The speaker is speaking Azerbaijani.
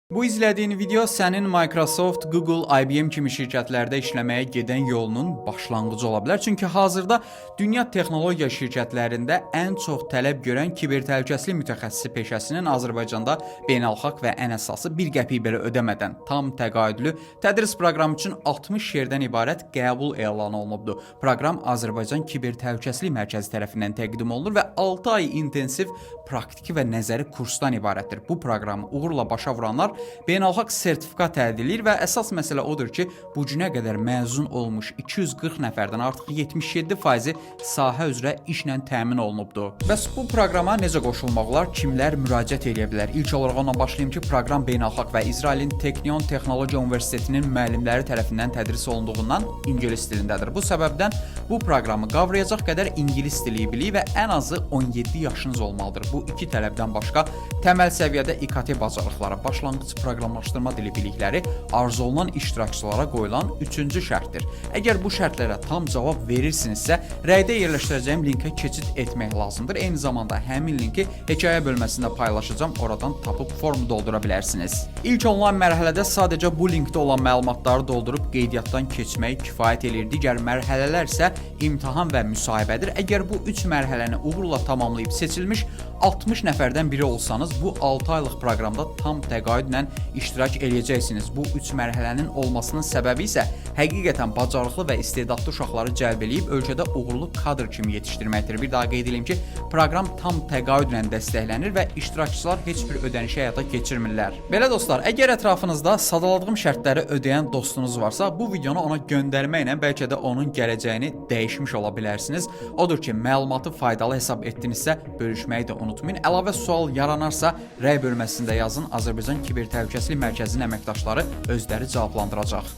Bu izlədiyin video sənin Microsoft, Google, IBM kimi şirkətlərdə işləməyə gedən yolunun başlanğıcı ola bilər. Çünki hazırda dünya texnologiya şirkətlərində ən çox tələb görən kiber təhlükəsizlik mütəxəssisi peşəsinin Azərbaycanda beynəlxalq və ən əsası 1 qəpik belə ödəmədən tam təqaüdlü tədris proqramı üçün 60 yerdən ibarət qəbul elan olunubdur. Proqram Azərbaycan Kiber Təhlükəsizlik Mərkəzi tərəfindən təqdim olunur və 6 ay intensiv praktiki və nəzəri kursdan ibarətdir. Bu proqramı uğurla başa vuranlar beynəlxalq sertifikat əldə edir və əsas məsələ odur ki, bu günə qədər məzun olmuş 240 nəfərdən artıq 77% sahə üzrə işlə təmin olunubdur. Bəs bu proqrama necə qoşulmaq olar? Kimlər müraciət edə bilər? İlk olaraq ondan başlayım ki, proqram beynəlxalq və İsrailin Teknion Texnologiya Universitetinin müəllimləri tərəfindən tədris olunduğundan ingilis dilindədir. Bu səbəbdən bu proqramı qavrayacaq qədər ingilis dili bilik və ən azı 17 yaşınız olmalıdır. Bu iki tələbdən başqa təməl səviyyədə İKT bacarıqları, başlanğıc proqramlaşdırma dili bilikləri arzu olunan iştirakçılara qoyulan 3-cü şərtdir. Əgər bu şərtlərə tam cavab verirsinizsə, rəydə yerləşdirəcəyim linkə keçid etmək lazımdır. Eyni zamanda həmin linki hekayə bölməsində paylaşacağam, oradan tapıb formu doldura bilərsiniz. İlk onlayn mərhələdə sadəcə bu linkdə olan məlumatları doldurub qeydiyyatdan keçmək kifayət eləyir. Digər mərhələlər isə imtahan və müsahibədir. Əgər bu 3 mərhələni uğurla tamamlayıb seçilmiş 60 nəfərdən biri olsanız, bu 6 aylıq proqramda tam təqaüdlə iştirak edəcəksiniz. Bu 3 mərhələnin olmasının səbəbi isə həqiqətən bacarıqlı və istedadlı uşaqları cəlb edib ölkədə uğurlu kadr kimi yetişdirməkdir. Bir daha qeyd edeyim ki, proqram tam təqaüdlə dəstəklənir və iştirakçılar heç bir ödənişi həyata keçirmirlər. Belə dostlar, əgər ətrafınızda sadaladığım şərtləri ödəyən dostunuz varsa, bu videonu ona göndərməklə bəlkə də onun gələcəyini dəyişmiş ola bilərsiniz. Odur ki, məlumatı faydalı hesab etdinizsə, bölüşməyi də unutmayın. Əlavə sual yaranarsa, rəy bölməsində yazın. Azərbaycan Kiber Təhlükəsizlik Mərkəzinin əməkdaşları özləri cavablandıracaq.